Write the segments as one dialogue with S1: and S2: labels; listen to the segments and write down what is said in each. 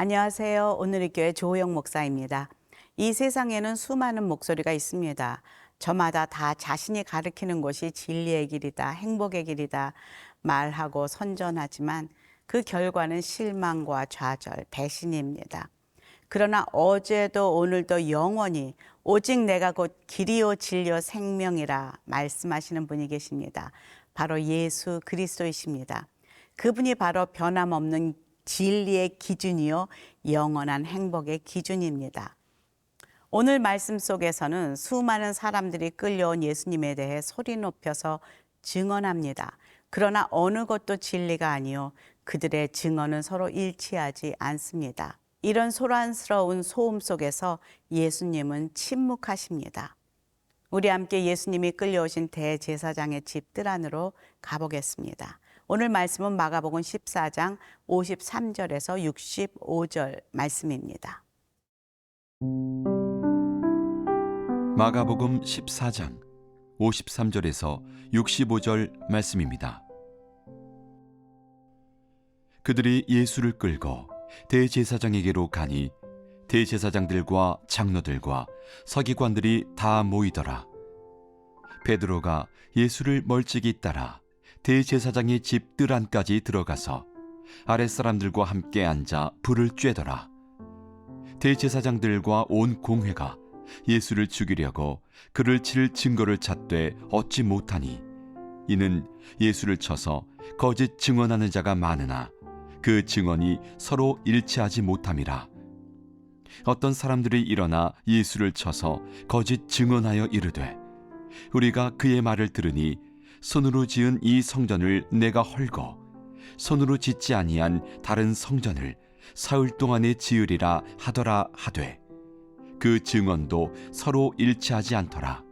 S1: 안녕하세요. 오늘의 교회 조호영 목사입니다. 이 세상에는 수많은 목소리가 있습니다. 저마다 다 자신이 가리키는 것이 진리의 길이다, 행복의 길이다 말하고 선전하지만 그 결과는 실망과 좌절, 배신입니다. 그러나 어제도 오늘도 영원히 오직 내가 곧 길이요 진리요 생명이라 말씀하시는 분이 계십니다. 바로 예수 그리스도이십니다. 그분이 바로 변함없는 진리의 기준이요 영원한 행복의 기준입니다. 오늘 말씀 속에서는 수많은 사람들이 끌려온 예수님에 대해 소리 높여서 증언합니다. 그러나 어느 것도 진리가 아니요 그들의 증언은 서로 일치하지 않습니다. 이런 소란스러운 소음 속에서 예수님은 침묵하십니다. 우리 함께 예수님이 끌려오신 대제사장의 집들 안으로 가보겠습니다. 오늘 말씀은 마가복음 14장 53절에서 65절 말씀입니다.
S2: 마가복음 14장 53절에서 65절 말씀입니다. 그들이 예수를 끌고 대제사장에게로 가니 대제사장들과 장로들과 서기관들이 다 모이더라. 베드로가 예수를 멀찍이 따라 대제사장의 집 뜰 안까지 들어가서 아랫사람들과 함께 앉아 불을 쬐더라. 대제사장들과 온 공회가 예수를 죽이려고 그를 칠 증거를 찾되 얻지 못하니 이는 예수를 쳐서 거짓 증언하는 자가 많으나 그 증언이 서로 일치하지 못함이라. 어떤 사람들이 일어나 예수를 쳐서 거짓 증언하여 이르되 우리가 그의 말을 들으니 손으로 지은 이 성전을 내가 헐고 손으로 짓지 아니한 다른 성전을 사흘 동안에 지으리라 하더라 하되 그 증언도 서로 일치하지 않더라.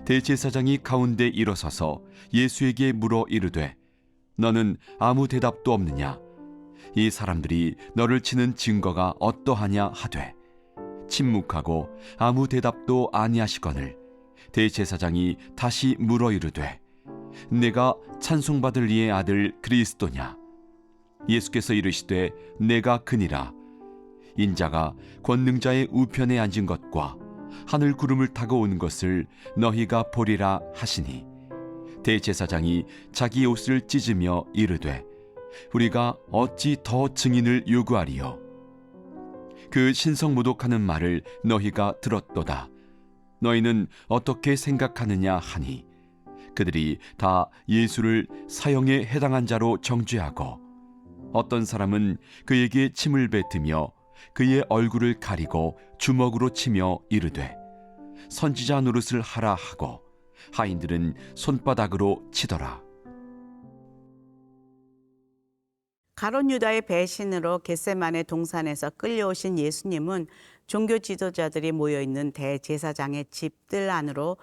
S2: 대제사장이 가운데 일어서서 예수에게 물어 이르되 너는 아무 대답도 없느냐? 이 사람들이 너를 치는 증거가 어떠하냐 하되 침묵하고 아무 대답도 아니하시거늘 대제사장이 다시 물어 이르되 내가 찬송받을 이의 아들 그리스도냐? 예수께서 이르시되 내가 그니라. 인자가 권능자의 우편에 앉은 것과 하늘 구름을 타고 온 것을 너희가 보리라 하시니 대제사장이 자기 옷을 찢으며 이르되 우리가 어찌 더 증인을 요구하리요? 그 신성모독하는 말을 너희가 들었도다. 너희는 어떻게 생각하느냐 하니 그들이 다 예수를 사형에 해당한 자로 정죄하고 어떤 사람은 그에게 침을 뱉으며 그의 얼굴을 가리고 주먹으로 치며 이르되 선지자 노릇을 하라 하고 하인들은 손바닥으로 치더라.
S1: 가룟 유다의 배신으로 겟세마네 동산에서 끌려오신 예수님은 종교 지도자들이 모여있는 대제사장의 집들 안으로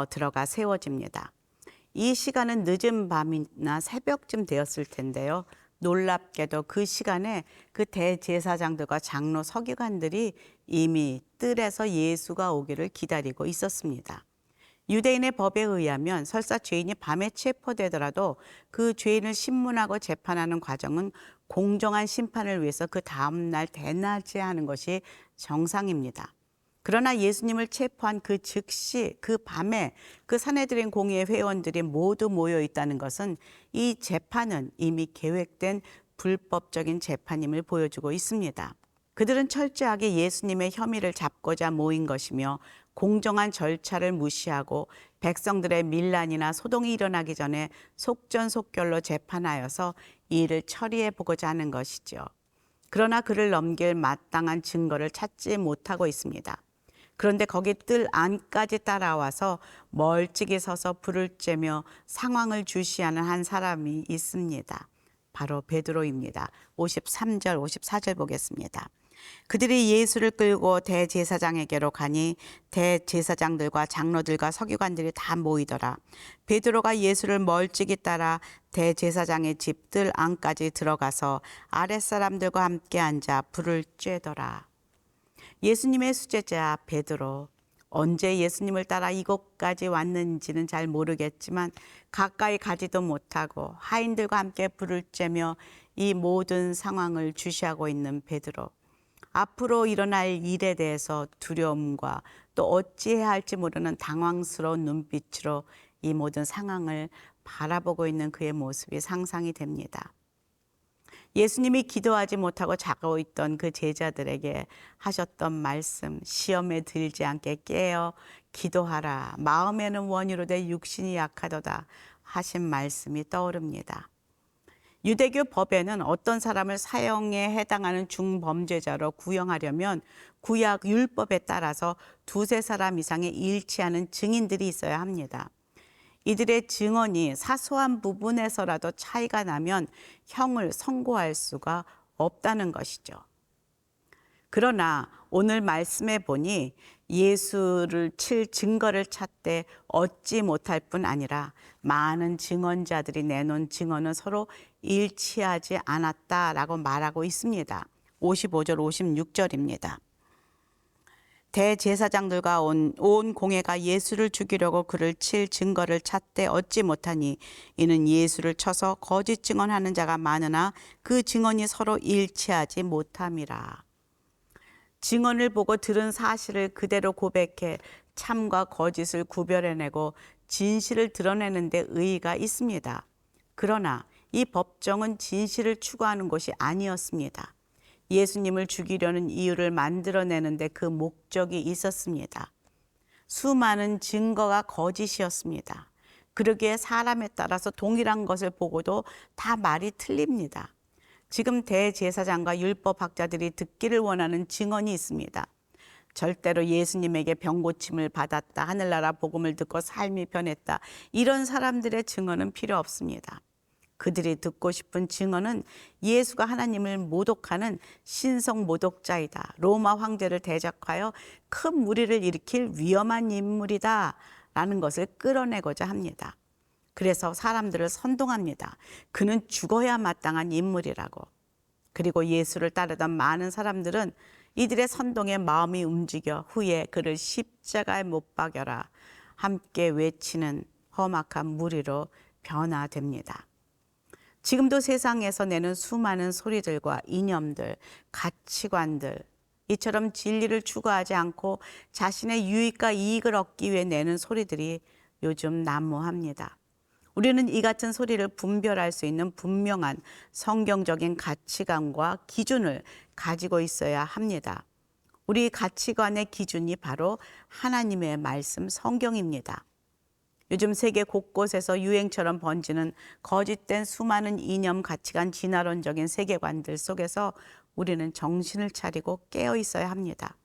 S1: 들어가 세워집니다. 이 시간은 늦은 밤이나 새벽쯤 되었을 텐데요. 놀랍게도 그 시간에 그 대제사장들과 장로 서기관들이 이미 뜰에서 예수가 오기를 기다리고 있었습니다. 유대인의 법에 의하면 설사 죄인이 밤에 체포되더라도 그 죄인을 신문하고 재판하는 과정은 공정한 심판을 위해서 그 다음날 대낮에 하는 것이 정상입니다. 그러나 예수님을 체포한 그 즉시 그 밤에 그 산헤드린 공의회 회원들이 모두 모여 있다는 것은 이 재판은 이미 계획된 불법적인 재판임을 보여주고 있습니다. 그들은 철저하게 예수님의 혐의를 잡고자 모인 것이며 공정한 절차를 무시하고 백성들의 밀란이나 소동이 일어나기 전에 속전속결로 재판하여서 이 일을 처리해 보고자 하는 것이죠. 그러나 그를 넘길 마땅한 증거를 찾지 못하고 있습니다. 그런데 거기 뜰 안까지 따라와서 멀찍이 서서 불을 쬐며 상황을 주시하는 한 사람이 있습니다. 바로 베드로입니다. 53절, 54절 보겠습니다. 그들이 예수를 끌고 대제사장에게로 가니 대제사장들과 장로들과 서기관들이 다 모이더라. 베드로가 예수를 멀찍이 따라 대제사장의 집들 안까지 들어가서 아랫사람들과 함께 앉아 불을 쬐더라. 예수님의 수제자 베드로, 언제 예수님을 따라 이곳까지 왔는지는 잘 모르겠지만 가까이 가지도 못하고 하인들과 함께 불을 쬐며 이 모든 상황을 주시하고 있는 베드로. 앞으로 일어날 일에 대해서 두려움과 또 어찌해야 할지 모르는 당황스러운 눈빛으로 이 모든 상황을 바라보고 있는 그의 모습이 상상이 됩니다. 예수님이 기도하지 못하고 자고 있던 그 제자들에게 하셨던 말씀, 시험에 들지 않게 깨어 기도하라. 마음에는 원이로되 육신이 약하도다 하신 말씀이 떠오릅니다. 유대교 법에는 어떤 사람을 사형에 해당하는 중범죄자로 구형하려면 구약 율법에 따라서 두세 사람 이상의 일치하는 증인들이 있어야 합니다. 이들의 증언이 사소한 부분에서라도 차이가 나면 형을 선고할 수가 없다는 것이죠. 그러나 오늘 말씀에 보니 예수를 칠 증거를 찾되 얻지 못할 뿐 아니라 많은 증언자들이 내놓은 증언은 서로 일치하지 않았다라고 말하고 있습니다. 55절, 56절입니다. 대제사장들과 온 공회가 예수를 죽이려고 그를 칠 증거를 찾되 얻지 못하니 이는 예수를 쳐서 거짓 증언하는 자가 많으나 그 증언이 서로 일치하지 못함이라. 증언을 보고 들은 사실을 그대로 고백해 참과 거짓을 구별해내고 진실을 드러내는 데 의의가 있습니다. 그러나 이 법정은 진실을 추구하는 곳이 아니었습니다. 예수님을 죽이려는 이유를 만들어내는데 그 목적이 있었습니다. 수많은 증거가 거짓이었습니다. 그러기에 사람에 따라서 동일한 것을 보고도 다 말이 틀립니다. 지금 대제사장과 율법학자들이 듣기를 원하는 증언이 있습니다. 절대로 예수님에게 병고침을 받았다, 하늘나라 복음을 듣고 삶이 변했다, 이런 사람들의 증언은 필요 없습니다. 그들이 듣고 싶은 증언은 예수가 하나님을 모독하는 신성 모독자이다, 로마 황제를 대적하여 큰 무리를 일으킬 위험한 인물이다 라는 것을 끌어내고자 합니다. 그래서 사람들을 선동합니다. 그는 죽어야 마땅한 인물이라고. 그리고 예수를 따르던 많은 사람들은 이들의 선동에 마음이 움직여 후에 그를 십자가에 못 박여라 함께 외치는 험악한 무리로 변화됩니다. 지금도 세상에서 내는 수많은 소리들과 이념들, 가치관들, 이처럼 진리를 추구하지 않고 자신의 유익과 이익을 얻기 위해 내는 소리들이 요즘 난무합니다. 우리는 이 같은 소리를 분별할 수 있는 분명한 성경적인 가치관과 기준을 가지고 있어야 합니다. 우리 가치관의 기준이 바로 하나님의 말씀 성경입니다. 요즘 세계 곳곳에서 유행처럼 번지는 거짓된 수많은 이념, 가치관, 진화론적인 세계관들 속에서 우리는 정신을 차리고 깨어 있어야 합니다.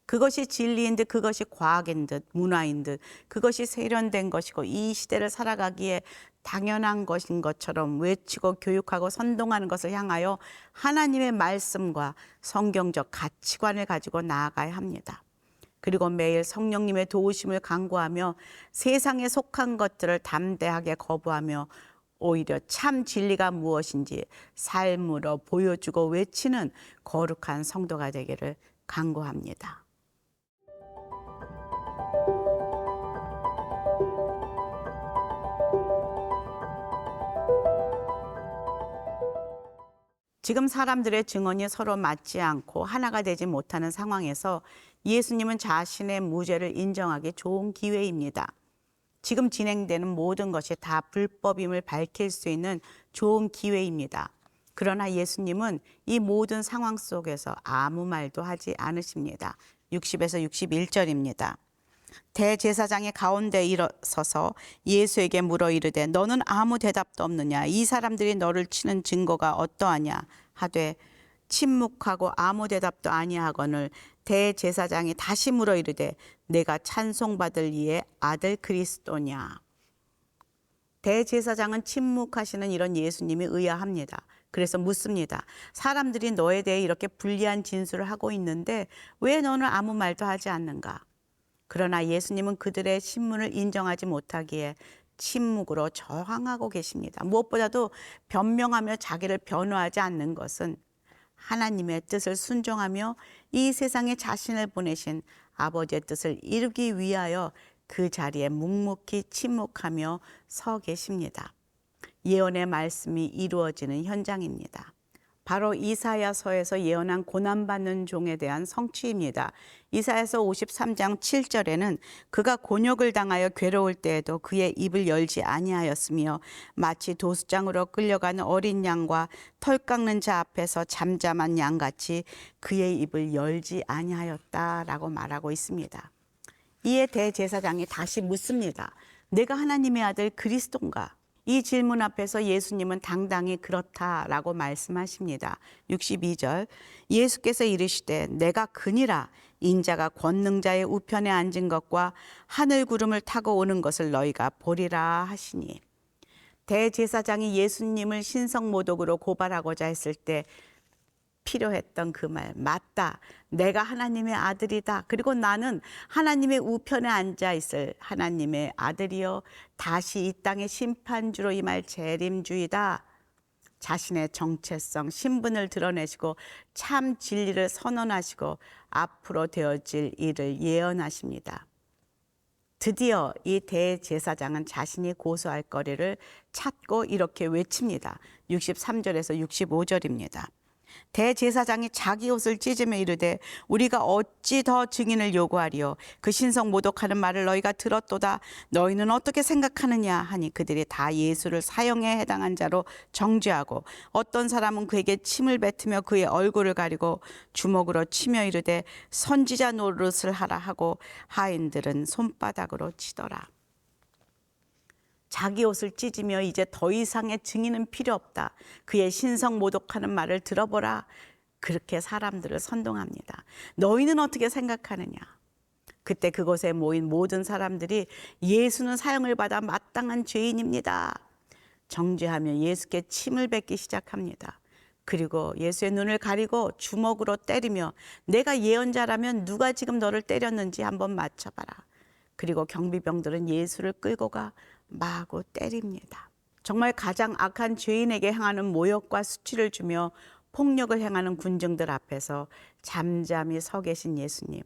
S1: 그것이 진리인 듯, 그것이 과학인 듯, 문화인 듯, 그것이 세련된 것이고 이 시대를 살아가기에 당연한 것인 것처럼 외치고 교육하고 선동하는 것을 향하여 하나님의 말씀과 성경적 가치관을 가지고 나아가야 합니다. 그리고 매일 성령님의 도우심을 간구하며 세상에 속한 것들을 담대하게 거부하며 오히려 참 진리가 무엇인지 삶으로 보여주고 외치는 거룩한 성도가 되기를 간구합니다. 지금 사람들의 증언이 서로 맞지 않고 하나가 되지 못하는 상황에서 예수님은 자신의 무죄를 인정하기 좋은 기회입니다. 지금 진행되는 모든 것이 다 불법임을 밝힐 수 있는 좋은 기회입니다. 그러나 예수님은 이 모든 상황 속에서 아무 말도 하지 않으십니다. 60에서 61절입니다. 대제사장이 가운데 일어서서 예수에게 물어 이르되 너는 아무 대답도 없느냐? 이 사람들이 너를 치는 증거가 어떠하냐? 하되 침묵하고 아무 대답도 아니하거늘 대제사장이 다시 물어 이르되 내가 찬송받을 이의 아들 그리스도냐? 대제사장은 침묵하시는 이런 예수님이 의아합니다. 그래서 묻습니다. 사람들이 너에 대해 이렇게 불리한 진술을 하고 있는데 왜 너는 아무 말도 하지 않는가? 그러나 예수님은 그들의 신문을 인정하지 못하기에 침묵으로 저항하고 계십니다. 무엇보다도 변명하며 자기를 변호하지 않는 것은 하나님의 뜻을 순종하며 이 세상에 자신을 보내신 아버지의 뜻을 이루기 위하여 그 자리에 묵묵히 침묵하며 서 계십니다. 예언의 말씀이 이루어지는 현장입니다. 바로 이사야서에서 예언한 고난받는 종에 대한 성취입니다. 이사야서 53장 7절에는 그가 곤욕을 당하여 괴로울 때에도 그의 입을 열지 아니하였으며 마치 도수장으로 끌려가는 어린 양과 털 깎는 자 앞에서 잠잠한 양같이 그의 입을 열지 아니하였다라고 말하고 있습니다. 이에 대제사장이 다시 묻습니다. 내가 하나님의 아들 그리스도인가? 이 질문 앞에서 예수님은 당당히 그렇다라고 말씀하십니다. 62절 예수께서 이르시되 내가 그니라 인자가 권능자의 우편에 앉은 것과 하늘 구름을 타고 오는 것을 너희가 보리라 하시니 대제사장이 예수님을 신성모독으로 고발하고자 했을 때 필요했던 그 말, 맞다. 내가 하나님의 아들이다. 그리고 나는 하나님의 우편에 앉아 있을 하나님의 아들이요. 다시 이 땅의 심판주로 임할 재림주이다. 자신의 정체성, 신분을 드러내시고 참 진리를 선언하시고 앞으로 되어질 일을 예언하십니다. 드디어 이 대제사장은 자신이 고소할 거리를 찾고 이렇게 외칩니다. 63절에서 65절입니다. 대제사장이 자기 옷을 찢으며 이르되 우리가 어찌 더 증인을 요구하리요 그 신성 모독하는 말을 너희가 들었도다 너희는 어떻게 생각하느냐 하니 그들이 다 예수를 사형에 해당한 자로 정죄하고 어떤 사람은 그에게 침을 뱉으며 그의 얼굴을 가리고 주먹으로 치며 이르되 선지자 노릇을 하라 하고 하인들은 손바닥으로 치더라. 자기 옷을 찢으며 이제 더 이상의 증인은 필요 없다. 그의 신성 모독하는 말을 들어보라. 그렇게 사람들을 선동합니다. 너희는 어떻게 생각하느냐? 그때 그곳에 모인 모든 사람들이 예수는 사형을 받아 마땅한 죄인입니다. 정죄하며 예수께 침을 뱉기 시작합니다. 그리고 예수의 눈을 가리고 주먹으로 때리며 내가 예언자라면 누가 지금 너를 때렸는지 한번 맞춰봐라. 그리고 경비병들은 예수를 끌고 가 마구 때립니다. 정말 가장 악한 죄인에게 행하는 모욕과 수치를 주며 폭력을 행하는 군중들 앞에서 잠잠히 서 계신 예수님.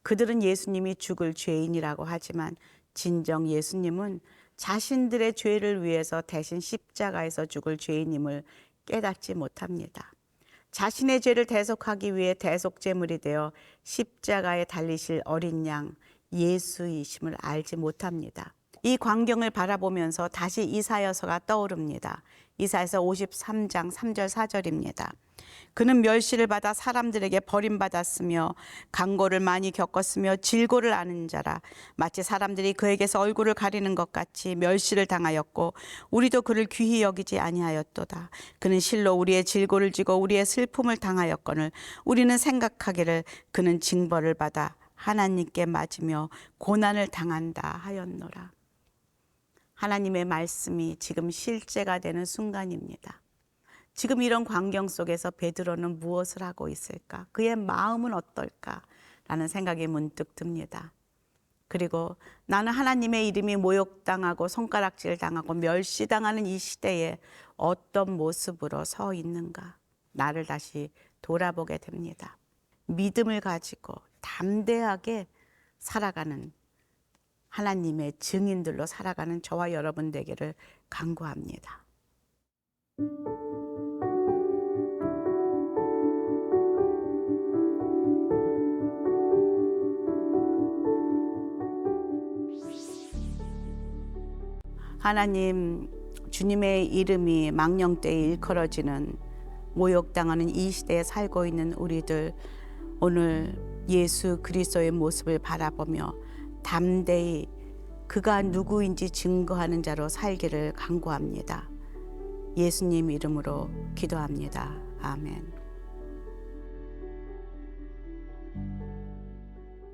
S1: 그들은 예수님이 죽을 죄인이라고 하지만 진정 예수님은 자신들의 죄를 위해서 대신 십자가에서 죽을 죄인임을 깨닫지 못합니다. 자신의 죄를 대속하기 위해 대속제물이 되어 십자가에 달리실 어린 양 예수이심을 알지 못합니다. 이 광경을 바라보면서 다시 이사야서가 떠오릅니다. 이사야서 53장 3절 4절입니다. 그는 멸시를 받아 사람들에게 버림받았으며 강고를 많이 겪었으며 질고를 아는 자라 마치 사람들이 그에게서 얼굴을 가리는 것 같이 멸시를 당하였고 우리도 그를 귀히 여기지 아니하였도다. 그는 실로 우리의 질고를 지고 우리의 슬픔을 당하였거늘 우리는 생각하기를 그는 징벌을 받아 하나님께 맞으며 고난을 당한다 하였노라. 하나님의 말씀이 지금 실제가 되는 순간입니다. 지금 이런 광경 속에서 베드로는 무엇을 하고 있을까? 그의 마음은 어떨까? 라는 생각이 문득 듭니다. 그리고 나는 하나님의 이름이 모욕당하고 손가락질 당하고 멸시당하는 이 시대에 어떤 모습으로 서 있는가? 나를 다시 돌아보게 됩니다. 믿음을 가지고 담대하게 살아가는 하나님의 증인들로 살아가는 저와 여러분 되기를 간구합니다. 하나님, 주님의 이름이 망령되이 일컬어지는 모욕당하는 이 시대에 살고 있는 우리들, 오늘 예수 그리스도의 모습을 바라보며 담대히 그가 누구인지 증거하는 자로 살기를 간구합니다. 예수님 이름으로 기도합니다. 아멘.